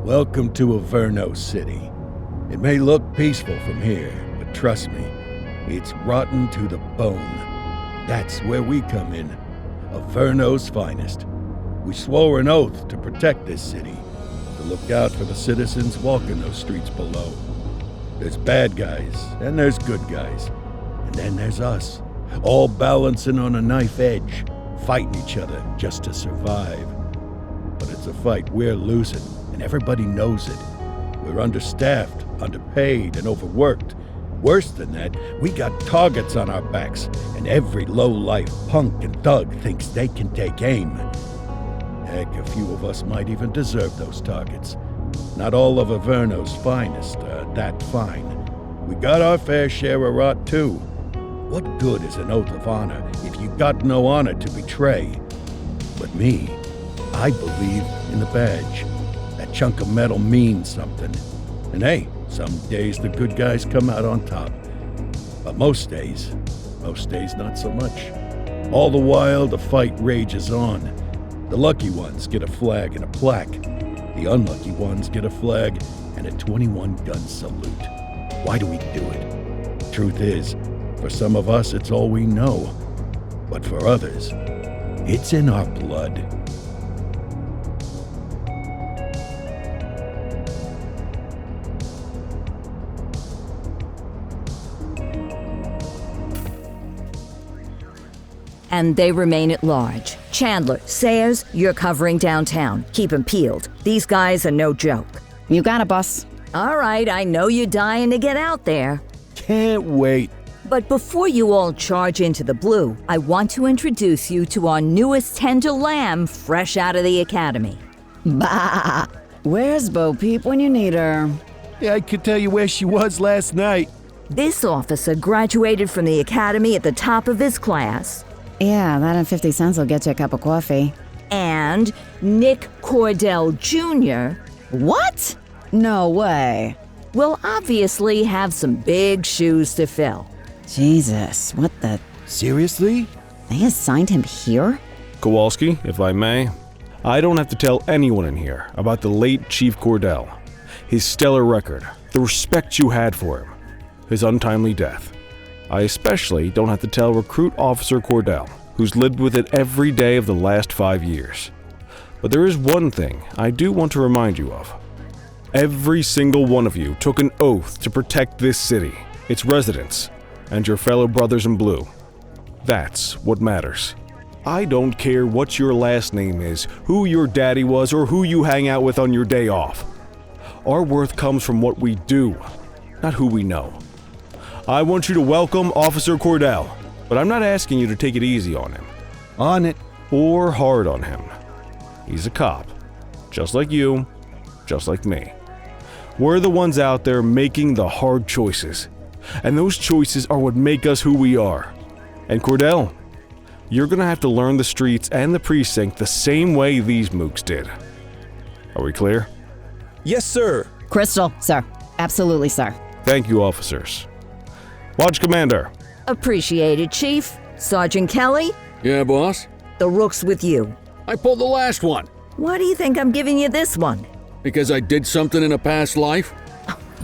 Welcome to Averno City. It may look peaceful from here, but trust me, it's rotten to the bone. That's where we come in. Averno's finest. We swore an oath to protect this city, to look out for the citizens walking those streets below. There's bad guys, and there's good guys. And then there's us, all balancing on a knife edge, fighting each other just to survive. But it's a fight we're losing, and everybody knows it. We're understaffed, underpaid, and overworked. Worse than that, we got targets on our backs, and every low-life punk and thug thinks they can take aim. Heck, a few of us might even deserve those targets. Not all of Averno's finest are that fine. We got our fair share of rot, too. What good is an oath of honor if you got no honor to betray? But me, I believe in the badge. That chunk of metal means something. And hey, some days the good guys come out on top. But most days not so much. All the while, the fight rages on. The lucky ones get a flag and a plaque. The unlucky ones get a flag and a 21-gun salute. Why do we do it? Truth is, for some of us, it's all we know. But for others, it's in our blood. And they remain at large. Chandler, Sayers, you're covering downtown. Keep 'em peeled. These guys are no joke. You got it, boss. All right, I know you're dying to get out there. Can't wait. But before you all charge into the blue, I want to introduce you to our newest tender lamb fresh out of the academy. Bah! Where's Bo Peep when you need her? Yeah, I could tell you where she was last night. This officer graduated from the academy at the top of his class. Yeah, that and 50 cents will get you a cup of coffee. And Nick Cordell Jr. What? No way. will obviously have some big shoes to fill. Jesus, what the... Seriously? They assigned him here? Kowalski, if I may, I don't have to tell anyone in here about the late Chief Cordell, his stellar record, the respect you had for him, his untimely death. I especially don't have to tell Recruit Officer Cordell, who's lived with it every day of the last 5 years. But there is one thing I do want to remind you of. Every single one of you took an oath to protect this city, its residents, and your fellow brothers in blue. That's what matters. I don't care what your last name is, who your daddy was, or who you hang out with on your day off. Our worth comes from what we do, not who we know. I want you to welcome Officer Cordell, but I'm not asking you to take it easy on him. On it. Or hard on him. He's a cop, just like you, just like me. We're the ones out there making the hard choices, and those choices are what make us who we are. And Cordell, you're gonna have to learn the streets and the precinct the same way these mooks did. Are we clear? Yes, sir. Crystal, sir. Absolutely, sir. Thank you, officers. Watch Commander. Appreciated, Chief. Sergeant Kelly, Yeah, boss? the rook's with you. I pulled the last one. Why do you think I'm giving you this one? Because I did something in a past life?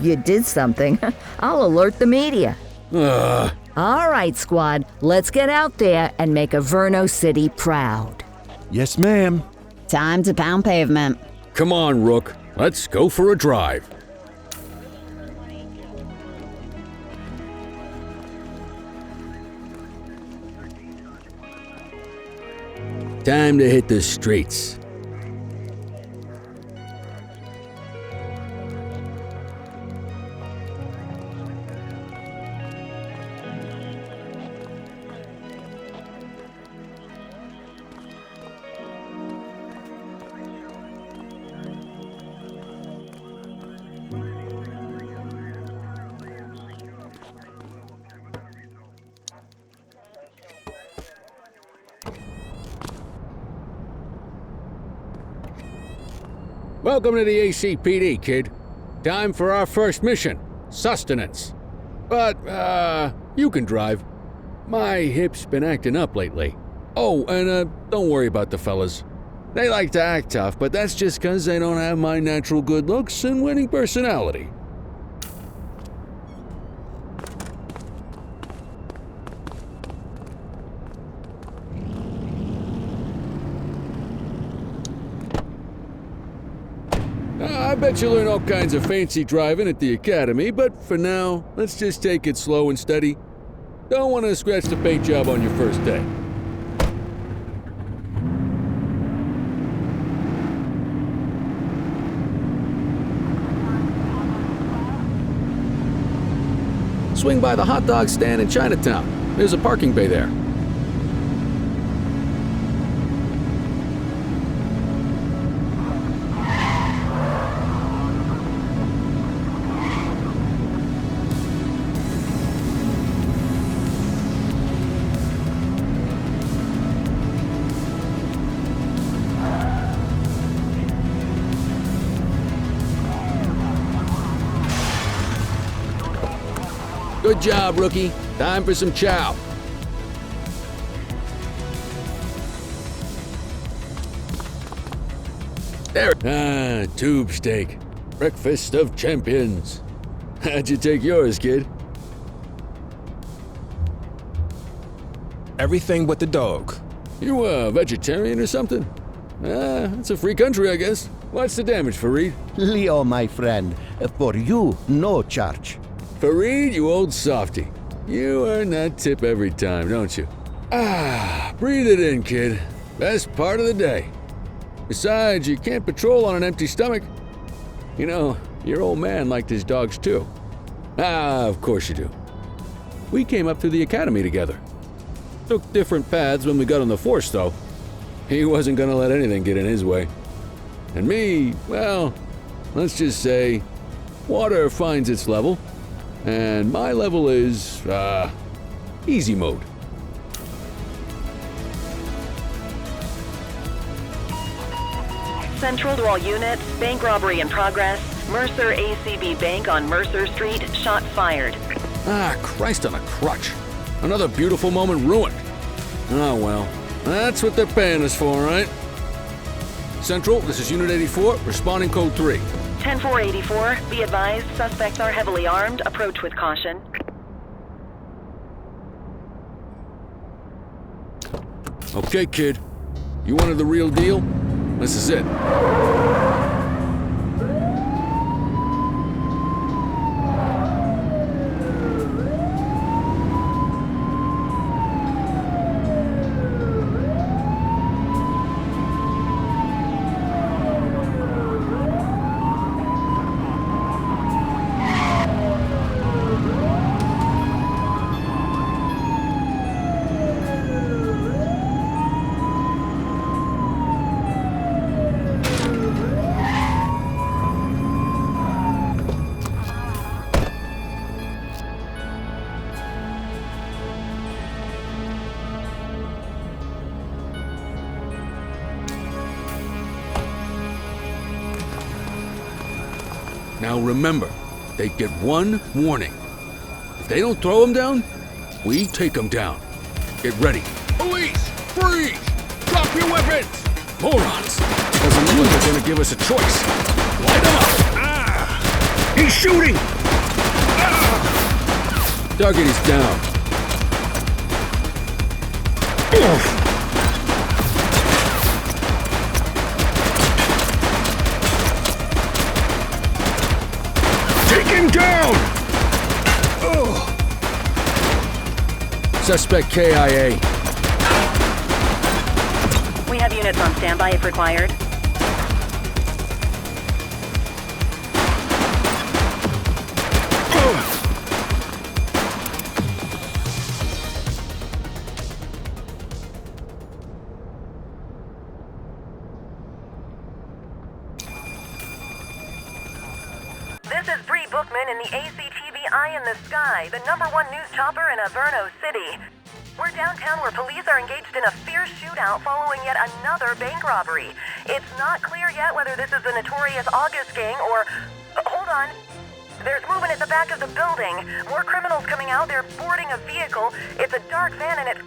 You did something. I'll alert the media. Ugh. All right, squad, let's get out there and make Averno City proud. Yes, ma'am. Time to pound pavement. Come on, Rook. Let's go for a drive. Time to hit the streets. Welcome to the ACPD, kid. Time for our first mission, sustenance. But, you can drive. My hip's been acting up lately. Oh, and don't worry about the fellas. They like to act tough, but that's just 'cause they don't have my natural good looks and winning personality. I bet you learn all kinds of fancy driving at the academy, but for now, let's just take it slow and steady. Don't want to scratch the paint job on your first day. Swing by the hot dog stand in Chinatown. There's a parking bay there. Good job, rookie. Time for some chow. There. Ah, tube steak. Breakfast of champions. How'd you take yours, kid? Everything but the dog. You a vegetarian or something? Ah, it's a free country, I guess. What's the damage, Fareed? Leo, my friend, for you, no charge. Fareed, you old softy. You earn that tip every time, don't you? Ah, breathe it in, kid. Best part of the day. Besides, you can't patrol on an empty stomach. You know, your old man liked his dogs too. Ah, of course you do. We came up through the academy together. Took different paths when we got on the force, though. He wasn't gonna let anything get in his way. And me, well, let's just say, water finds its level. And my level is, easy mode. Central to all units, bank robbery in progress. Mercer ACB Bank on Mercer Street, shots fired. Ah, Christ on a crutch. Another beautiful moment ruined. Oh well, that's what they're paying us for, right? Central, this is Unit 84, responding code 3. 10-484, be advised, suspects are heavily armed, approach with caution. Okay, kid. You wanted the real deal? This is it. Now remember, they get one warning. If they don't throw them down, we take them down. Get ready. Police! Freeze! Drop your weapons! Morons! Doesn't look like they're gonna give us a choice. Light them up! Ah! He's shooting! Ah! Target is down. Oof. Take him down! Ugh. Suspect KIA. We have units on standby if required. This is Bree Bookman in the ACTV Eye in the Sky, the #1 news chopper in Averno City. We're downtown where police are engaged in a fierce shootout following yet another bank robbery. It's not clear yet whether this is the notorious August gang or... hold on. There's movement at the back of the building. More criminals coming out. They're boarding a vehicle. It's a dark van and it's...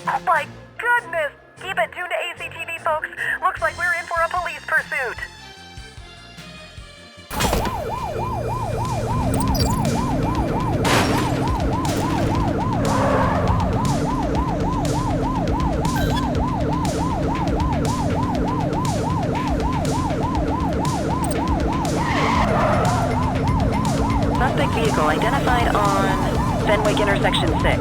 oh my goodness! Keep it tuned to ACTV, folks. Looks identified on Fenwick intersection 6.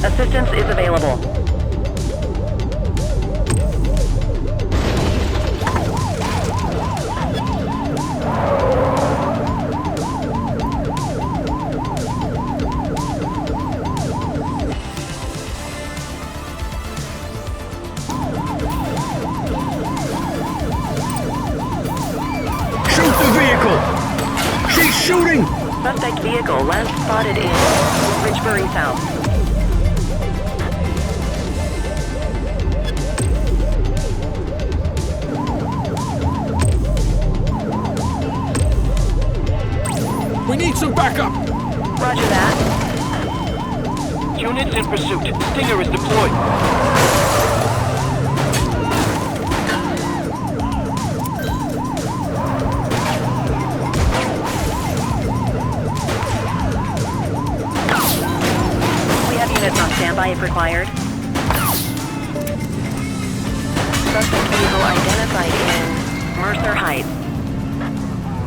Assistance is available. Shoot the vehicle! She's shooting! Suspect vehicle last spotted in Richbury South. We need some backup! Roger that. Units in pursuit. Stinger is deployed. We have units on standby if required. Suspect vehicle identified in Mercer Heights.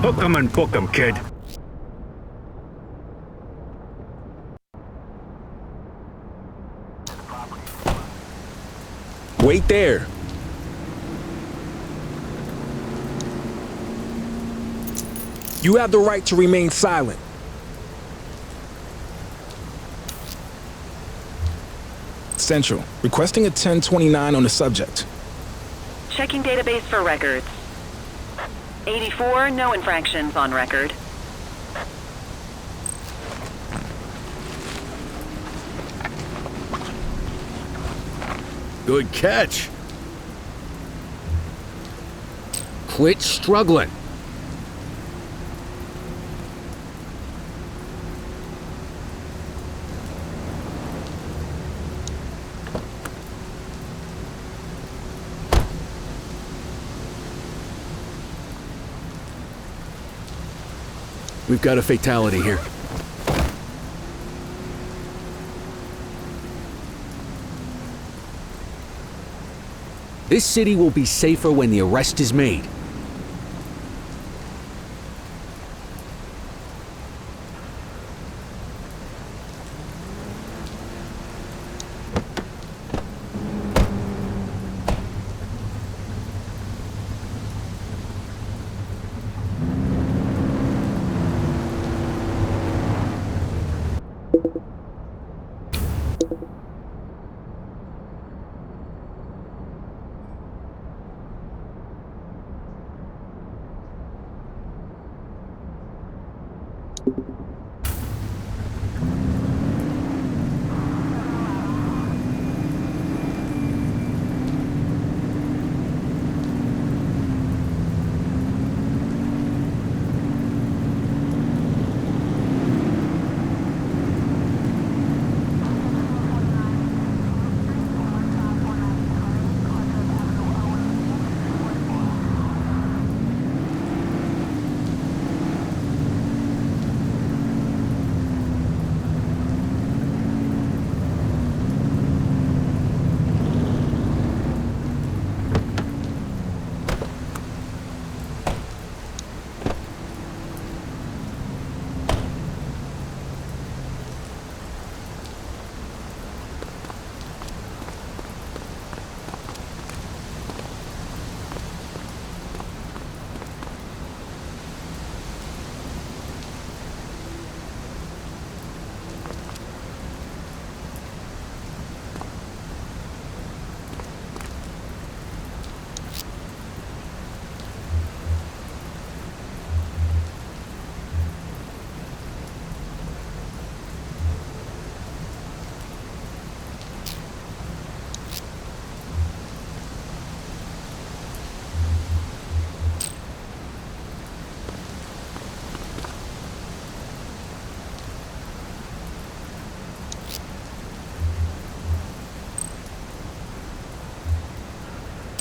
Hook 'em and book 'em, kid. Wait there. You have the right to remain silent. Central, requesting a 1029 on the subject. Checking database for records. 84, no infractions on record. Good catch. Quit struggling. We've got a fatality here. This city will be safer when the arrest is made.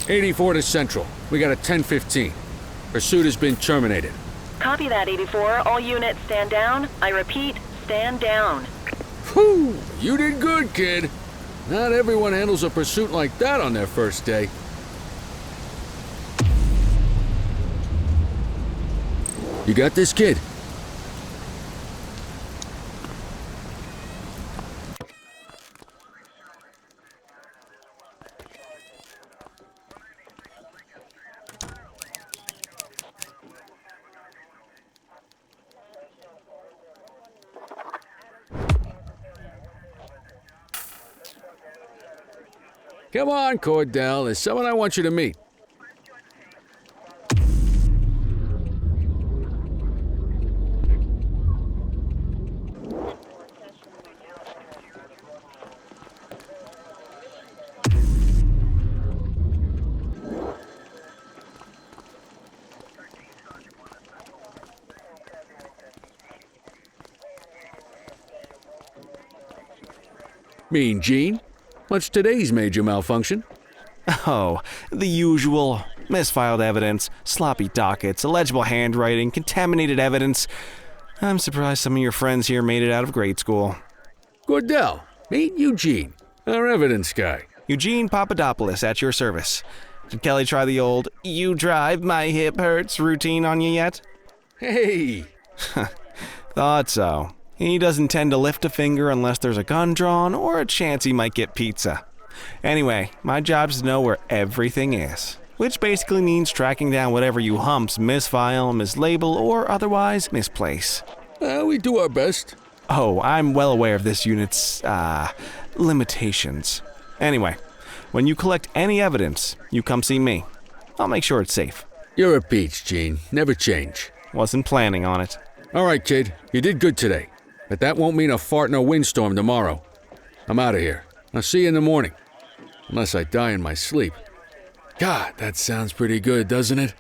'84 to Central. We got a 1015. Pursuit has been terminated. Copy that, 84. All units stand down. I repeat, stand down. Whew! You did good, kid. Not everyone handles a pursuit like that on their first day. You got this, kid? Come on, Cordell. There's someone I want you to meet. Mean Gene? What's today's major malfunction? Oh, the usual. Misfiled evidence, sloppy dockets, illegible handwriting, contaminated evidence. I'm surprised some of your friends here made it out of grade school. Cordell, meet Eugene, our evidence guy. Eugene Papadopoulos at your service. Did Kelly try the old, "you drive, my hip hurts" routine on you yet? Hey! Thought so. He doesn't tend to lift a finger unless there's a gun drawn or a chance he might get pizza. Anyway, my job's to know where everything is, which basically means tracking down whatever you humps misfile, mislabel, or otherwise misplace. We do our best. Oh, I'm well aware of this unit's, limitations. Anyway, when you collect any evidence, you come see me. I'll make sure it's safe. You're a peach, Gene. Never change. Wasn't planning on it. All right, kid. You did good today. But that won't mean a fart in a windstorm tomorrow. I'm out of here. I'll see you in the morning. Unless I die in my sleep. God, that sounds pretty good, doesn't it?